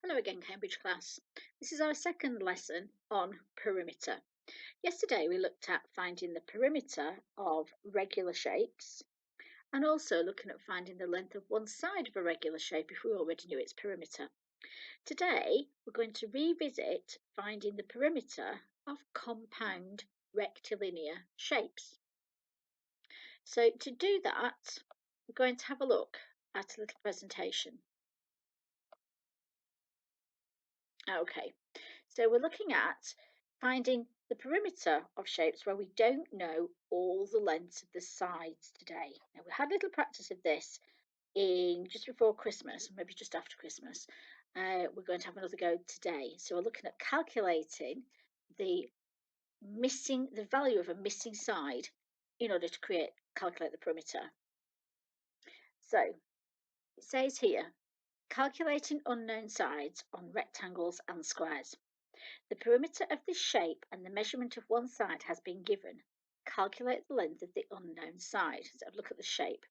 Hello again, Cambridge class. This is our second lesson on perimeter. Yesterday we looked at finding the perimeter of regular shapes and also looking at finding the length of one side of a regular shape if we already knew its perimeter. Today we're going to revisit finding the perimeter of compound rectilinear shapes. So to do that, we're going to have a look at a little presentation. Okay, so we're looking at finding the perimeter of shapes where we don't know all the lengths of the sides today. Now, we had a little practice of this in just before Christmas, maybe just after Christmas. We're going to have another go today. So we're looking at calculating the value of a missing side in order to calculate the perimeter. So it says here, calculating unknown sides on rectangles and squares. The perimeter of this shape and the measurement of one side has been given. Calculate the length of the unknown side. So look at the shape.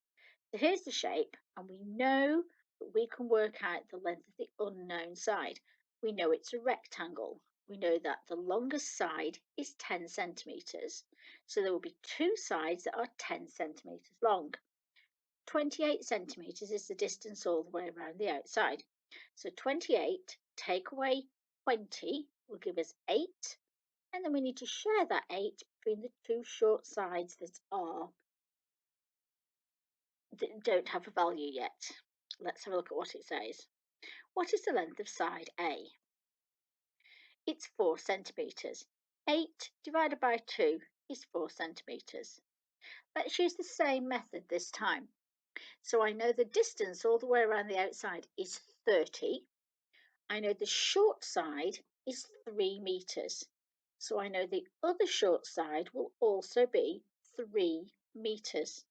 So here's the shape, and we know that we can work out the length of the unknown side. We know it's a rectangle. We know that the longest side is 10 centimetres. So there will be two sides that are 10 centimetres long. 28 centimetres is the distance all the way around the outside. So 28, take away 20 will give us 8. And then we need to share that 8 between the two short sides that don't have a value yet. Let's have a look at what it says. What is the length of side A? It's 4 centimetres. 8 divided by 2 is 4 centimetres. Let's use the same method this time. So I know the distance all the way around the outside is 30. I know the short side is 3 metres. So I know the other short side will also be 3 metres.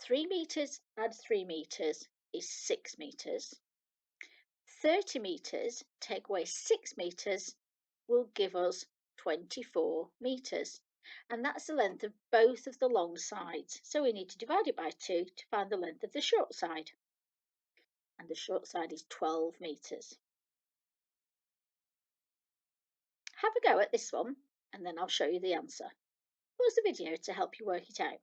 3 metres add 3 metres is 6 metres. 30 metres take away 6 metres will give us 24 metres. And that's the length of both of the long sides. So we need to divide it by 2 to find the length of the short side. And the short side is 12 metres. Have a go at this one, and then I'll show you the answer. Pause the video to help you work it out.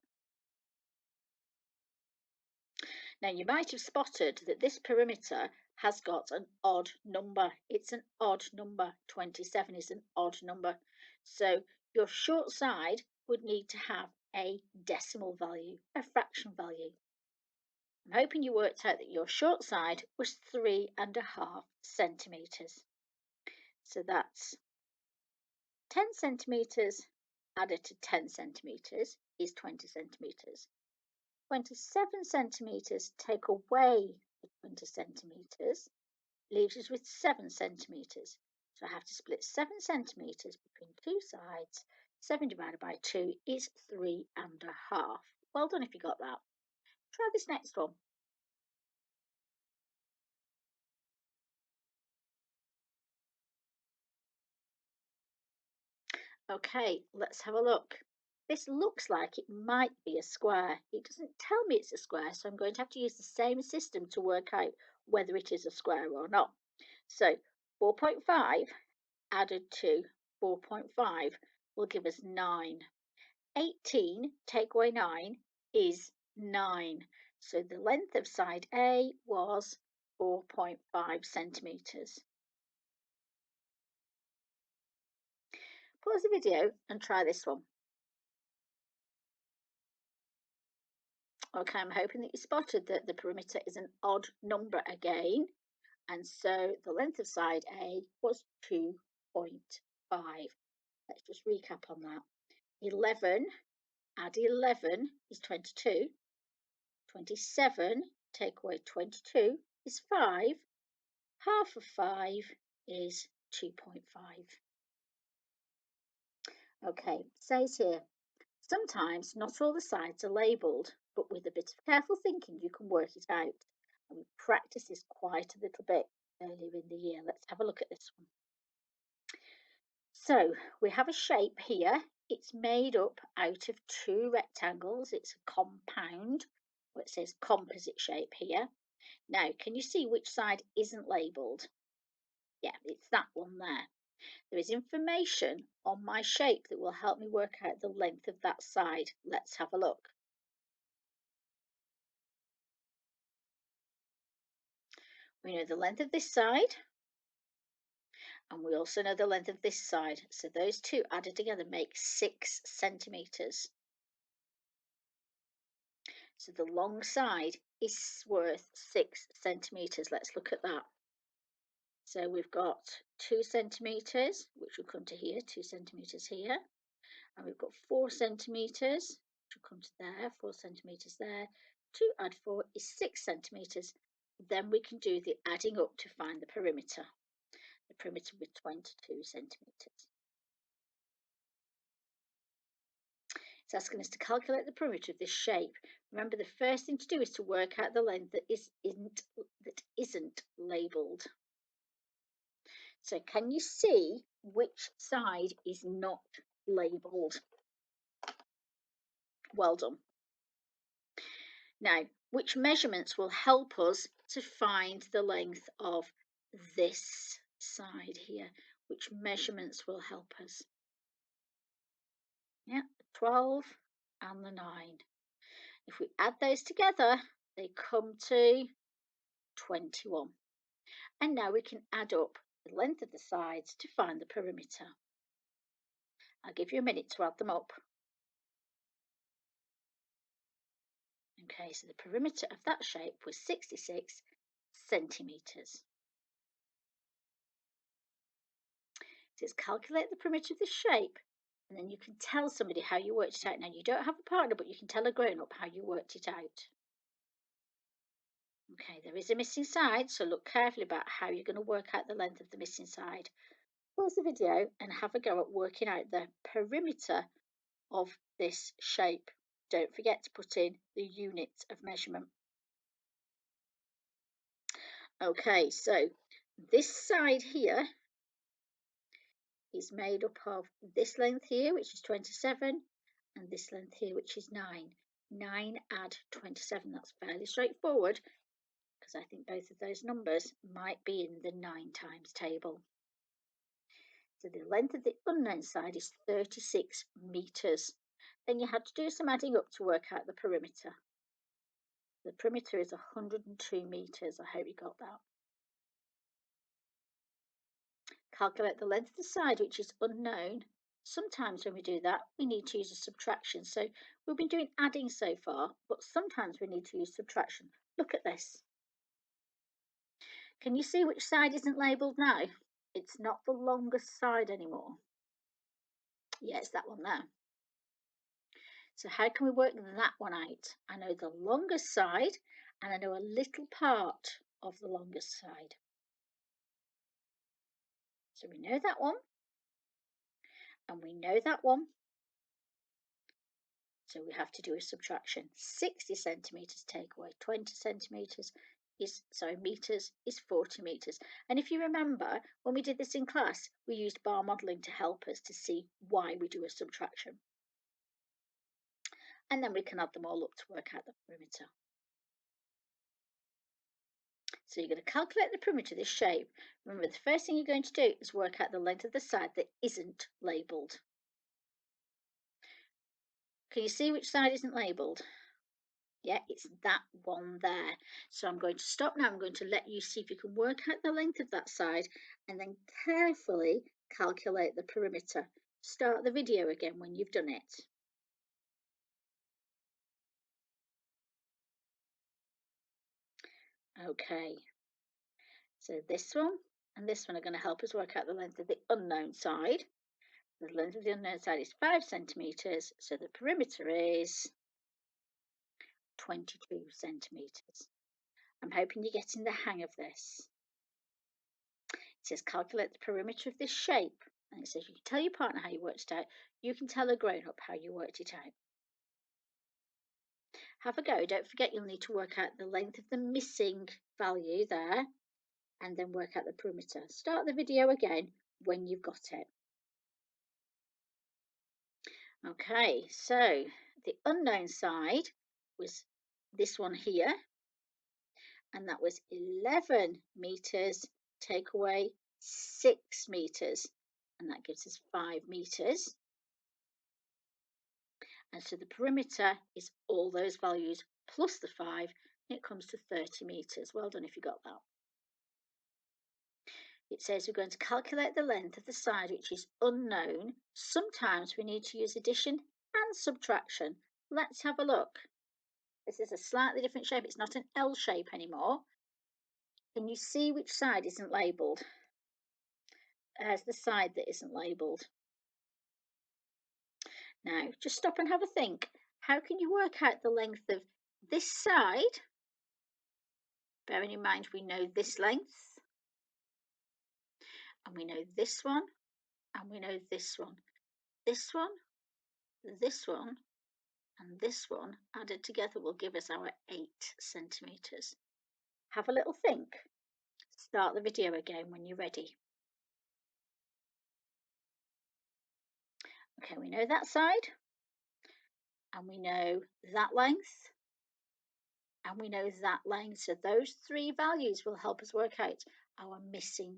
Now, you might have spotted that this perimeter has got an odd number. It's an odd number. 27 is an odd number. So your short side would need to have a decimal value, a fraction value. I'm hoping you worked out that your short side was 3.5 centimetres. So that's 10 centimetres added to 10 centimetres is 20 centimetres. 27 centimetres take away the 20 centimetres, leaves us with 7 centimetres. So I have to split 7 centimetres between two sides. 7 divided by 2 is 3.5. Well done if you got that. Try this next one. Okay, let's have a look. This looks like it might be a square. It doesn't tell me it's a square, so I'm going to have to use the same system to work out whether it is a square or not. So 4.5 added to 4.5 will give us 9. 18 take away 9 is 9. So the length of side A was 4.5 centimetres. Pause the video and try this one. Okay, I'm hoping that you spotted that the perimeter is an odd number again. And so the length of side A was 2.5. Let's just recap on that. 11 add 11 is 22. 27 take away 22 is 5. Half of 5 is 2.5. Okay, it says here, sometimes not all the sides are labelled, but with a bit of careful thinking you can work it out. And we practiced this quite a little bit earlier in the year. Let's have a look at this one. So we have a shape here. It's made up out of two rectangles. It's a compound, where it says composite shape here. Now, can you see which side isn't labelled? Yeah, it's that one there. There is information on my shape that will help me work out the length of that side. Let's have a look. We know the length of this side, and we also know the length of this side. So those two added together make 6 centimetres. So the long side is worth 6 centimetres. Let's look at that. So we've got 2 centimetres, which will come to here, 2 centimetres here. And we've got 4 centimetres, which will come to there, 4 centimetres there. 2 add 4 is 6 centimetres. Then we can do the adding up to find the perimeter. The perimeter with 22 centimetres. It's asking us to calculate the perimeter of this shape. Remember, the first thing to do is to work out the length that isn't labelled. So can you see which side is not labelled? Well done. Now, which measurements will help us to find the length of this side here? Which measurements will help us? Yeah, 12 and the 9. If we add those together, they come to 21. And now we can add up the length of the sides to find the perimeter. I'll give you a minute to add them up. Okay, so the perimeter of that shape was 66 centimetres. So it's calculate the perimeter of the shape, and then you can tell somebody how you worked it out. Now, you don't have a partner, but you can tell a grown-up how you worked it out. Okay, there is a missing side, so look carefully about how you're going to work out the length of the missing side. Pause the video and have a go at working out the perimeter of this shape. Don't forget to put in the units of measurement. Okay, so this side here is made up of this length here, which is 27, and this length here, which is 9. 9 add 27, that's fairly straightforward, because I think both of those numbers might be in the 9 times table. So the length of the unknown side is 36 metres. Then you had to do some adding up to work out the perimeter. The perimeter is 102 metres. I hope you got that. Calculate the length of the side, which is unknown. Sometimes when we do that, we need to use a subtraction. So we've been doing adding so far, but sometimes we need to use subtraction. Look at this. Can you see which side isn't labelled now? It's not the longest side anymore. Yeah, it's that one there. So how can we work that one out? I know the longest side, and I know a little part of the longest side. So we know that one, and we know that one. So we have to do a subtraction. 60 centimetres take away 20 centimetres meters is 40 metres. And if you remember, when we did this in class, we used bar modelling to help us to see why we do a subtraction. And then we can add them all up to work out the perimeter. So you're going to calculate the perimeter of this shape. Remember, the first thing you're going to do is work out the length of the side that isn't labelled. Can you see which side isn't labelled? Yeah, it's that one there. So I'm going to stop now. I'm going to let you see if you can work out the length of that side and then carefully calculate the perimeter. Start the video again when you've done it. Okay, so this one and this one are going to help us work out the length of the unknown side. The length of the unknown side is 5 centimetres, so the perimeter is 22 centimetres. I'm hoping you're getting the hang of this. It says calculate the perimeter of this shape, and it says you can tell your partner how you worked it out. You can tell a grown-up how you worked it out. Have a go. Don't forget you'll need to work out the length of the missing value there, and then work out the perimeter. Start the video again when you've got it. Okay, so the unknown side was this one here, and that was 11 metres, take away 6 metres, and that gives us 5 metres. And so the perimeter is all those values plus the 5, and it comes to 30 metres. Well done if you got that. It says we're going to calculate the length of the side which is unknown. Sometimes we need to use addition and subtraction. Let's have a look. This is a slightly different shape. It's not an L shape anymore. Can you see which side isn't labelled? There's the side that isn't labelled. Now, just stop and have a think. How can you work out the length of this side? Bearing in mind we know this length, and we know this one, and we know this one. This one, this one, and this one added together will give us our 8 centimetres. Have a little think. Start the video again when you're ready. Okay, we know that side, and we know that length, and we know that length. So those 3 values will help us work out our missing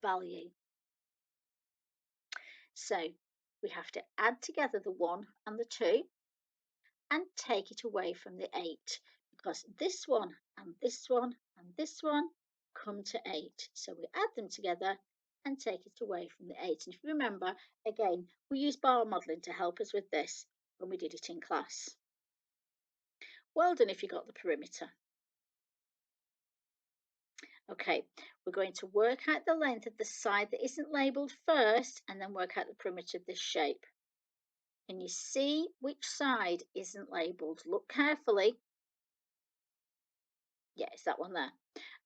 value. So we have to add together the 1 and the 2 and take it away from the 8, because this one and this one and this one come to 8. So we add them together and take it away from the 8. And if you remember, again, we use bar modelling to help us with this when we did it in class. Well done if you got the perimeter. Okay, we're going to work out the length of the side that isn't labelled first, and then work out the perimeter of this shape. Can you see which side isn't labelled? Look carefully. Yeah, it's that one there.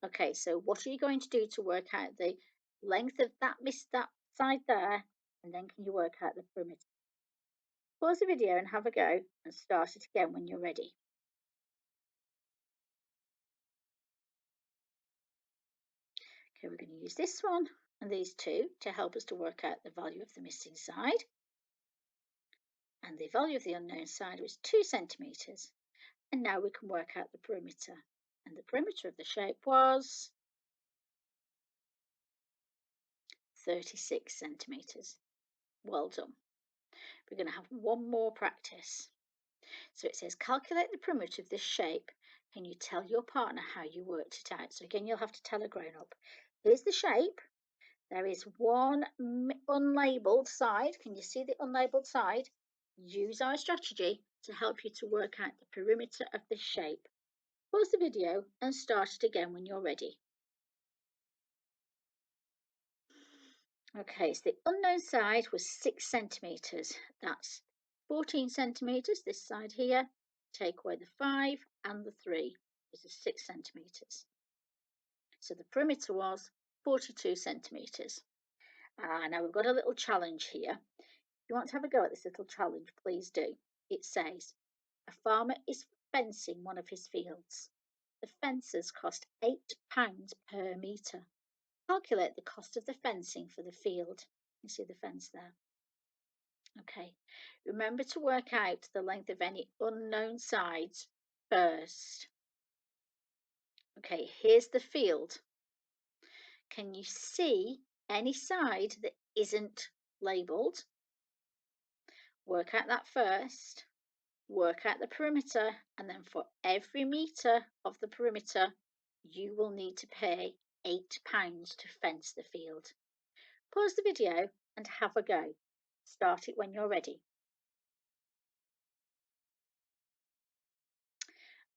Okay, so what are you going to do to work out the length of that side there, and then can you work out the perimeter? Pause the video and have a go, and start it again when you're ready. Okay, we're going to use this one and these two to help us to work out the value of the missing side. And the value of the unknown side was 2 centimetres. And now we can work out the perimeter. And the perimeter of the shape was 36 centimetres. Well done. We're going to have one more practice. So it says, calculate the perimeter of this shape. Can you tell your partner how you worked it out? So again, you'll have to tell a grown-up. Here's the shape. There is one unlabelled side. Can you see the unlabelled side? Use our strategy to help you to work out the perimeter of this shape. Pause the video and start it again when you're ready. Okay, so the unknown side was 6 centimetres. That's 14 centimetres this side here. Take away the 5 and the 3. This is 6 centimetres. So the perimeter was 42 centimetres. Now we've got a little challenge here. If you want to have a go at this little challenge, please do. It says, a farmer is fencing one of his fields. The fences cost £8 per metre. Calculate the cost of the fencing for the field. You see the fence there. Okay, remember to work out the length of any unknown sides first. Okay, here's the field. Can you see any side that isn't labelled? Work out that first. Work out the perimeter, and then for every metre of the perimeter, you will need to pay £8 to fence the field. Pause the video and have a go. Start it when you're ready.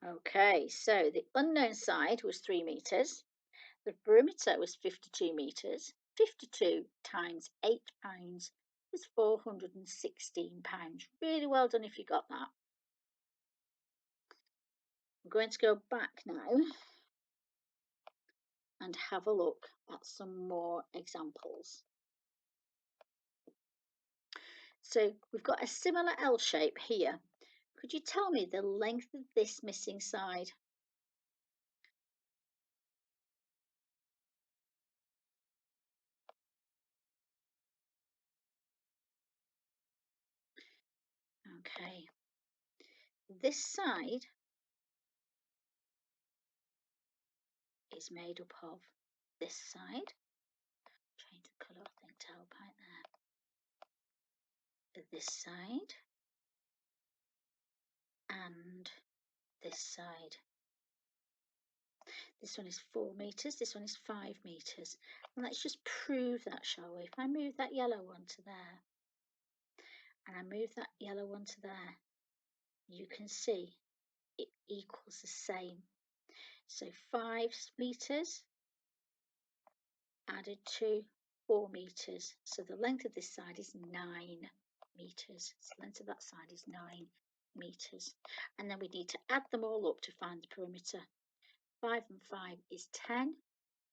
Okay, so the unknown side was 3 metres. The perimeter was 52 metres. 52 times £8 is £416. Really well done if you got that. I'm going to go back now and have a look at some more examples. So we've got a similar L shape here. Could you tell me the length of this missing side? Okay, this side is made up of this side this side and this side. This one is 4 metres, this one is 5 metres. And let's just prove that, shall we? If I move that yellow one to there, and I move that yellow one to there, you can see it equals the same. So 5 metres added to 4 metres. So the length of this side is 9 metres. So the length of that side is 9 metres. And then we need to add them all up to find the perimeter. 5 and 5 is 10.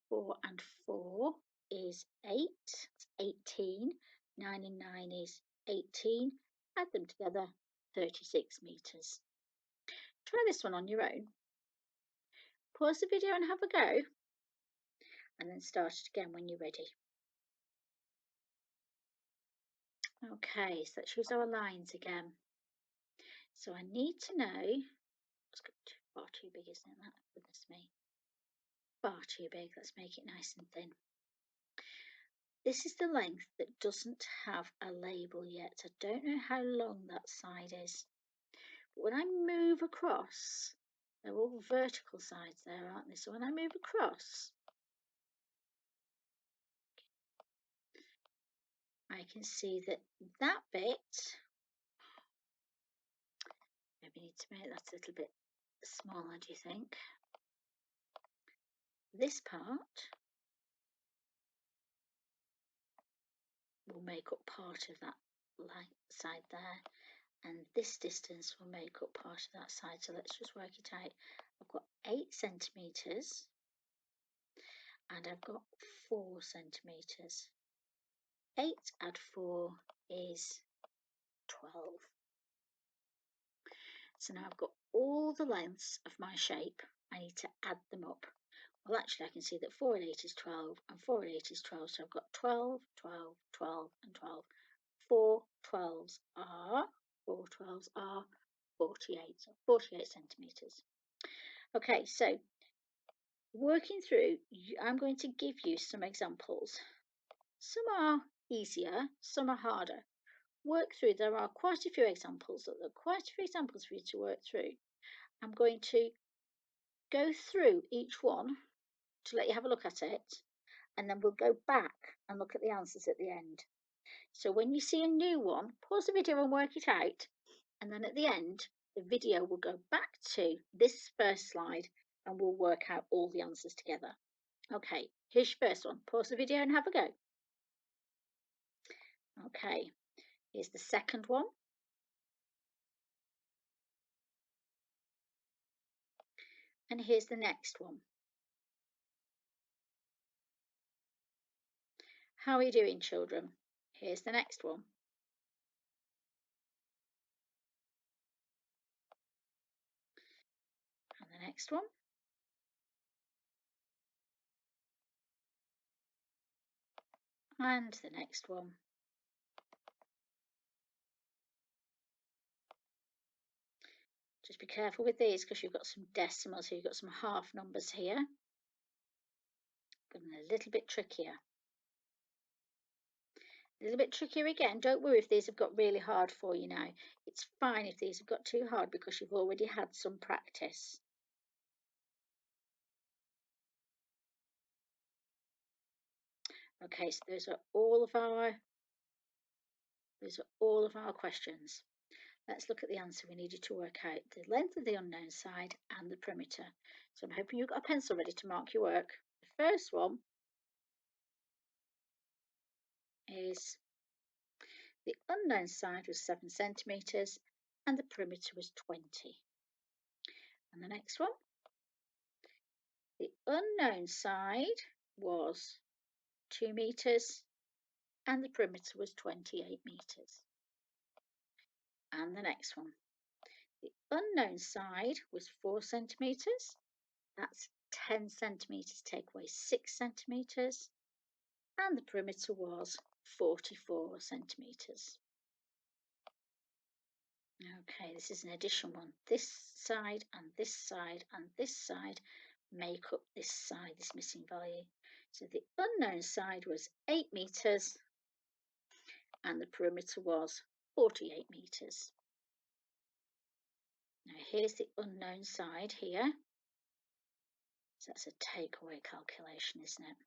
4 and 4 is 8. That's 18. 9 and 9 is 18. Add them together, 36 metres. Try this one on your own. Pause the video and have a go, and then start it again when you're ready. Okay, so let's use our lines again. So I need to know, it's far too big, isn't it? That, goodness me. Far too big. Let's make it nice and thin. This is the length that doesn't have a label yet. I don't know how long that side is. But when I move across, they're all vertical sides there, aren't they? So when I move across, I can see that that bit, maybe need to make that a little bit smaller, do you think? This part will make up part of that side there, and this distance will make up part of that side. So let's just work it out. I've got 8 centimetres and I've got 4 centimetres. 8 add 4 is 12. So now I've got all the lengths of my shape. I need to add them up. Well, actually, I can see that 4 and 8 is 12, and 4 and 8 is 12. So I've got 12, 12, 12, and 12. 4 12s are 48. So 48 centimetres. Okay, so working through, I'm going to give you some examples. Some are easier, some are harder. Work through. There are quite a few examples. There are quite a few examples for you to work through. I'm going to go through each one to let you have a look at it, and then we'll go back and look at the answers at the end. So when you see a new one, pause the video and work it out, and then at the end, the video will go back to this first slide and we'll work out all the answers together. Okay, here's your first one. Pause the video and have a go. Okay, here's the second one. And here's the next one. How are you doing, children? Here's the next one. And the next one. And the next one. Just be careful with these because you've got some decimals here, you've got some half numbers here. But a little bit trickier. A little bit trickier again. Don't worry if these have got really hard for you now. It's fine if these have got too hard because you've already had some practice. Okay, so those are all of our questions. Let's look at the answer. We needed to work out the length of the unknown side and the perimeter. So I'm hoping you've got a pencil ready to mark your work. The first one is the unknown side was 7 centimetres and the perimeter was 20. And the next one, the unknown side was 2 metres and the perimeter was 28 metres. And the next one, the unknown side was 4 centimetres. That's 10 centimetres take away 6 centimetres. And the perimeter was 44 centimetres. Okay, this is an addition one. This side and this side and this side make up this side, this missing value. So the unknown side was 8 metres and the perimeter was 48 metres. Now here's the unknown side here. So that's a takeaway calculation, isn't it?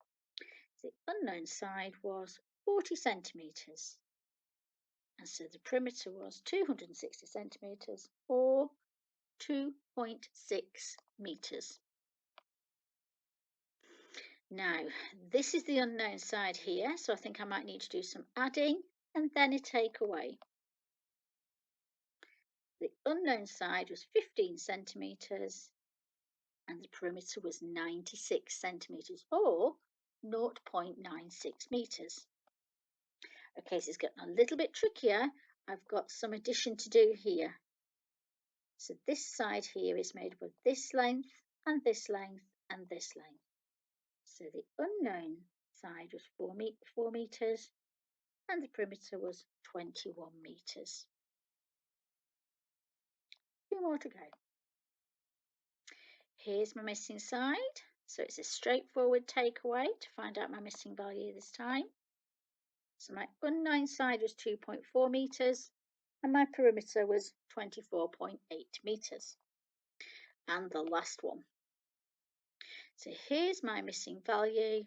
The unknown side was 40 centimetres. And so the perimeter was 260 centimetres or 2.6 metres. Now, this is the unknown side here, so I think I might need to do some adding and then a takeaway. The unknown side was 15 centimetres and the perimeter was 96 centimetres or 0.96 metres. Okay, so it's getting a little bit trickier. I've got some addition to do here. So this side here is made up of this length and this length and this length. So the unknown side was 4 metres and the perimeter was 21 metres. 2 more to go. Here's my missing side. So it's a straightforward takeaway to find out my missing value this time. So my unknown side was 2.4 metres and my perimeter was 24.8 metres. And the last one. So here's my missing value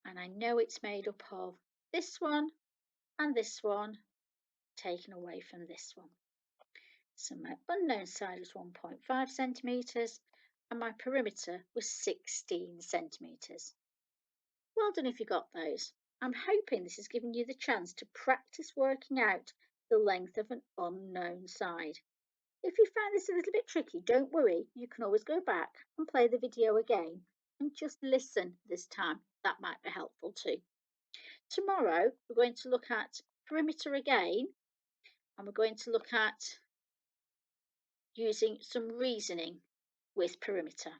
and I know it's made up of this one and this one taken away from this one. So my unknown side was 1.5 centimetres and my perimeter was 16 centimetres. Well done if you got those. I'm hoping this has given you the chance to practice working out the length of an unknown side. If you find this a little bit tricky, don't worry, you can always go back and play the video again and just listen this time. That might be helpful too. Tomorrow we're going to look at perimeter again and we're going to look at using some reasoning with perimeter.